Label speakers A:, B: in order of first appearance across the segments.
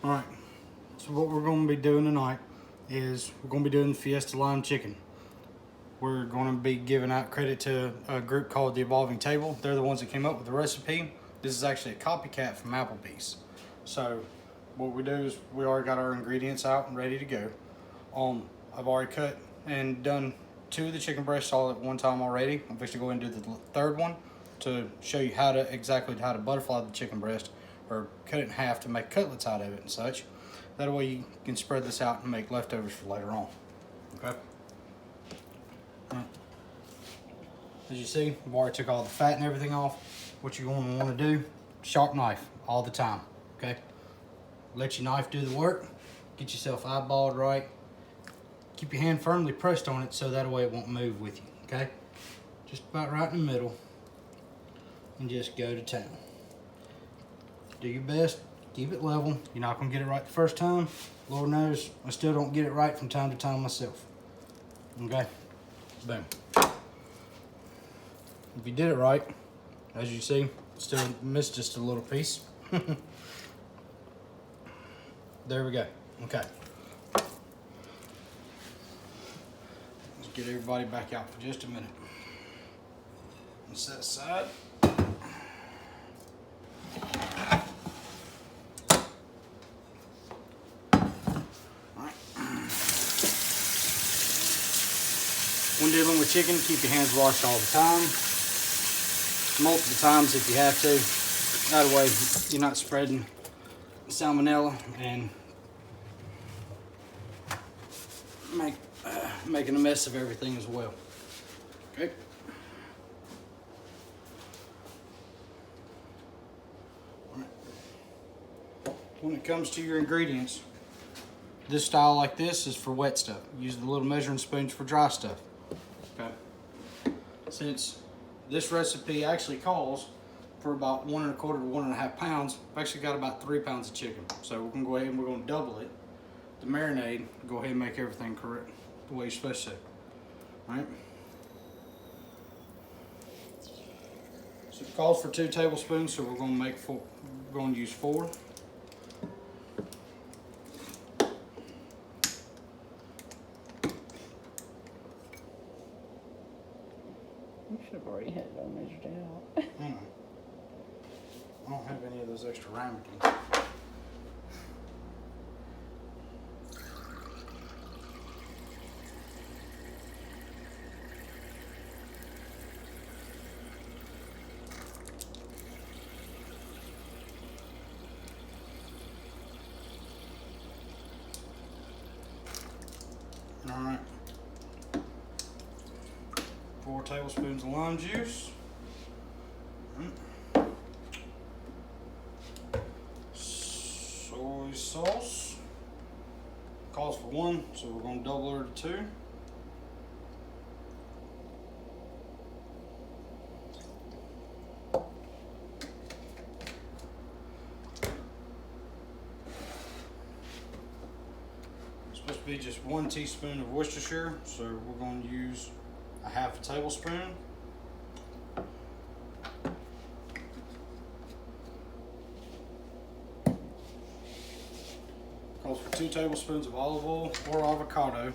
A: Alright, so what we're going to be doing tonight is we're going to be doing Fiesta lime chicken. We're going to be giving out credit to a group called the Evolving Table. They're the ones that came up with the recipe. This is actually a copycat from Applebee's. So what we do is we already got our ingredients out and ready to go. I've already cut and done 2 of the chicken breasts all at one time already. I'm going to go ahead and do the third one to show you exactly how to butterfly the chicken breast, or cut it in half to make cutlets out of it and such. That way you can spread this out and make leftovers for later on. Okay. Right. As you see, I've already took all the fat and everything off. What you're going to want to do, sharp knife all the time. Okay. Let your knife do the work. Get yourself eyeballed right. Keep your hand firmly pressed on it so that way it won't move with you. Okay. Just about right in the middle. And just go to town. Do your best, keep it level. You're not gonna get it right the first time. Lord knows, I still don't get it right from time to time myself. Okay, boom. If you did it right, as you see, still missed just a little piece. There we go, okay. Let's get everybody back out for just a minute. Let's set aside. When dealing with chicken, keep your hands washed all the time. Multiple times if you have to. That way you're not spreading salmonella and making a mess of everything as well. Okay. All right. When it comes to your ingredients, this style like this is for wet stuff. Use the little measuring spoons for dry stuff. Okay. Since this recipe actually calls for about 1 1/4 to 1 1/2 pounds, I've actually got about 3 pounds of chicken. So we're gonna go ahead and we're gonna double it. The marinade, go ahead and make everything correct the way you're supposed to. All right. So it calls for 2 tablespoons, so we're gonna make 4. We're gonna use 4.
B: You should have already had it all measured out.
A: I don't have any of those extra ramekins. All right. 4 tablespoons of lime juice. Soy sauce. Calls for 1, so we're going to double her to 2. It's supposed to be just 1 teaspoon of Worcestershire, so we're going to use a 1/2 tablespoon. Calls for 2 tablespoons of olive oil or avocado.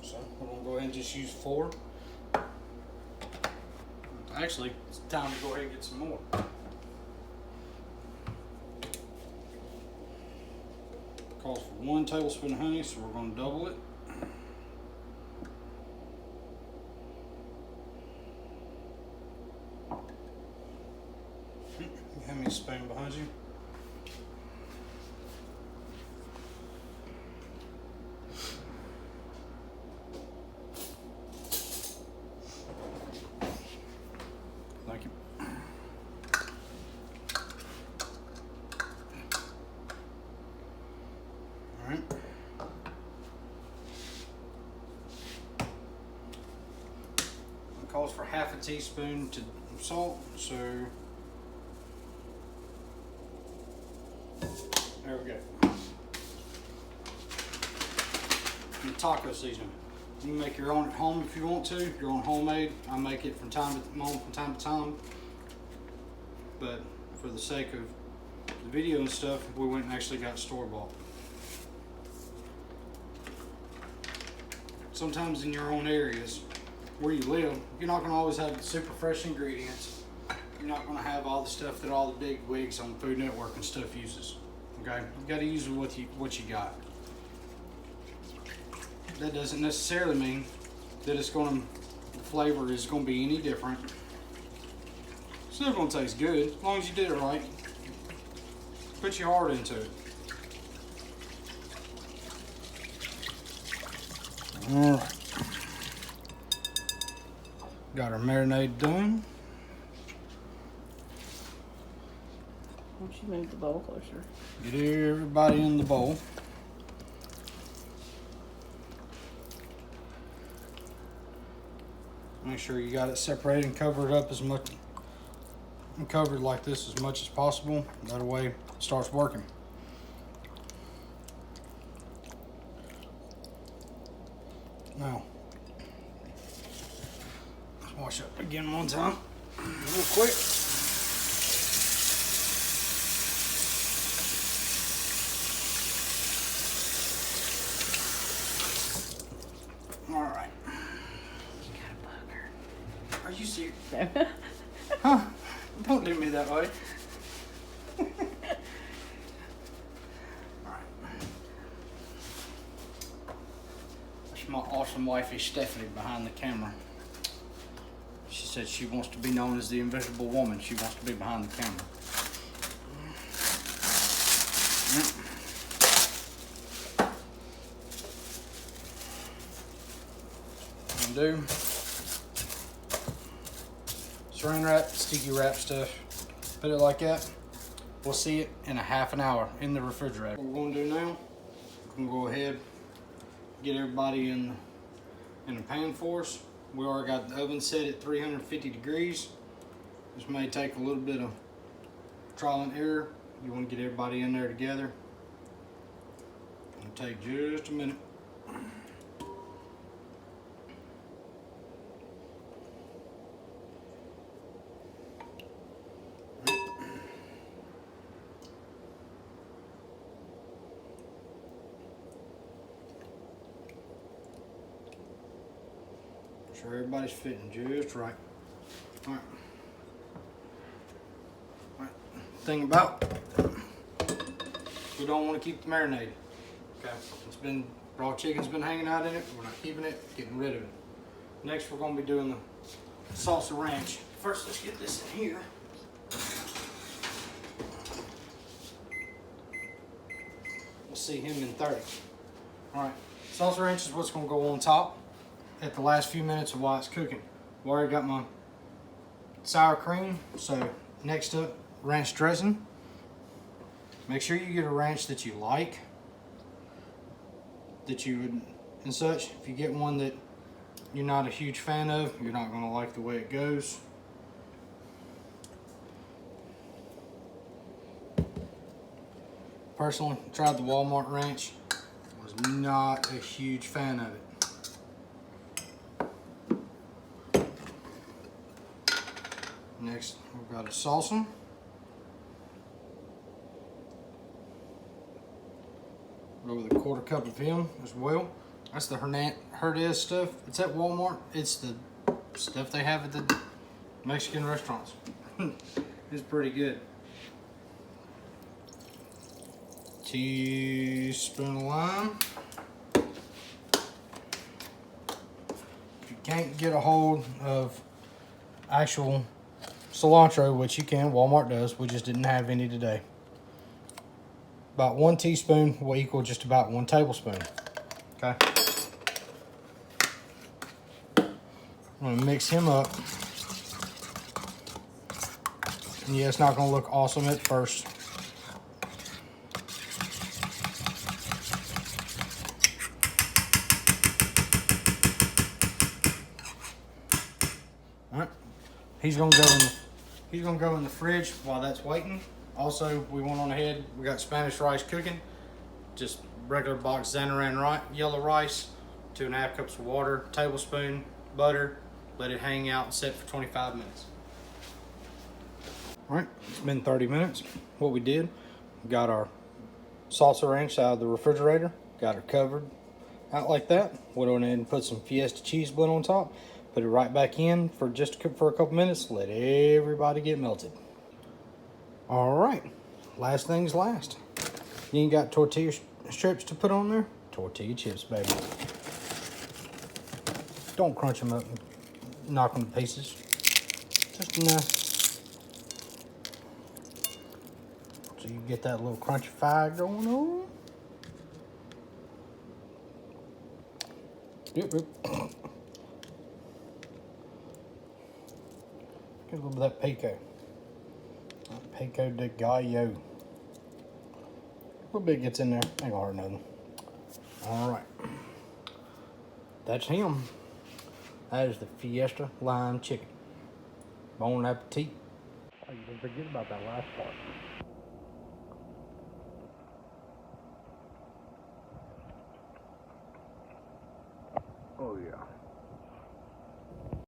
A: So we're going to go ahead and just use 4. Actually, it's time to go ahead and get some more. Calls for 1 tablespoon of honey, so we're going to double it. Hand me a spoon behind you. Thank you. All right. It calls for 1/2 teaspoon of salt, so there we go. And the taco seasoning. You can make your own at home if you want to. Your own homemade. I make it from time to time. But for the sake of the video and stuff, we went and actually got store-bought. Sometimes in your own areas where you live, you're not going to always have super fresh ingredients. You're not going to have all the stuff that all the big wigs on Food Network and stuff uses. Okay, you got to use what you got. That doesn't necessarily mean that the flavor is going to be any different. It's still going to taste good as long as you did it right. Put your heart into it. All right. Got our marinade done.
B: Why don't you move the bowl closer?
A: Get everybody in the bowl. Make sure you got it separated and cover it up as much, and covered like this as much as possible. That way it starts working. Now, let's wash up again one time, real quick. All right.
B: You got a booger.
A: Are you serious?
B: No.
A: Huh? Don't do me that way. My awesome wifey Stephanie behind the camera. She said she wants to be known as the invisible woman. She wants to be behind the camera. Do saran wrap, sticky wrap stuff. Put it like that. We'll see it in a half an hour in the refrigerator. What we're going to do now, we're going to go ahead, get everybody in the pan for us. We already got the oven set at 350 degrees. This may take a little bit of trial and error. You want to get everybody in there together. It'll take just a minute. Sure everybody's fitting just right. All right. All right. Thing about, we don't want to keep the marinade. Okay. Raw chicken's been hanging out in it. We're not keeping it, getting rid of it. Next we're going to be doing the Salsa Ranch. First let's get this in here. We'll see him in 30. All right. Salsa Ranch is what's going to go on top at the last few minutes of while it's cooking. I've already got my sour cream, so next up, ranch dressing. Make sure you get a ranch that you like, that you would, and such. If you get one that you're not a huge fan of, you're not going to like the way it goes. Personally, tried the Walmart ranch, was not a huge fan of it. Next, we've got a salsa. Go with a 1/4 cup of him as well. That's the Hernandez stuff. It's at Walmart. It's the stuff they have at the Mexican restaurants. It's pretty good. Teaspoon of lime. If you can't get a hold of actual cilantro, which you can, Walmart does, we just didn't have any today. About 1 teaspoon will equal just about 1 tablespoon. Okay. I'm gonna mix him up. And yeah, it's not gonna look awesome at first. All right. He's gonna go in the fridge while that's waiting. Also, we went on ahead, we got Spanish rice cooking. Just regular box Xanaran yellow rice. 2.5 cups of water, tablespoon, butter. Let it hang out and set for 25 minutes. All right, it's been 30 minutes. What we did, we got our Salsa Ranch out of the refrigerator, got her covered out like that. Went on in and put some Fiesta cheese blend on top. Put it right back in for a couple minutes. Let everybody get melted. All right, last things last. You ain't got tortilla strips to put on there? Tortilla chips, baby. Don't crunch them up and knock them to pieces. Just enough so you get that little crunchy fire going on. Yep. Get a little bit of that pico. Pico de gallo. A little bit gets in there. Ain't gonna hurt nothing. All right. That's him. That is the Fiesta lime chicken. Bon appetit. Oh, you didn't forget about that last part. Oh yeah.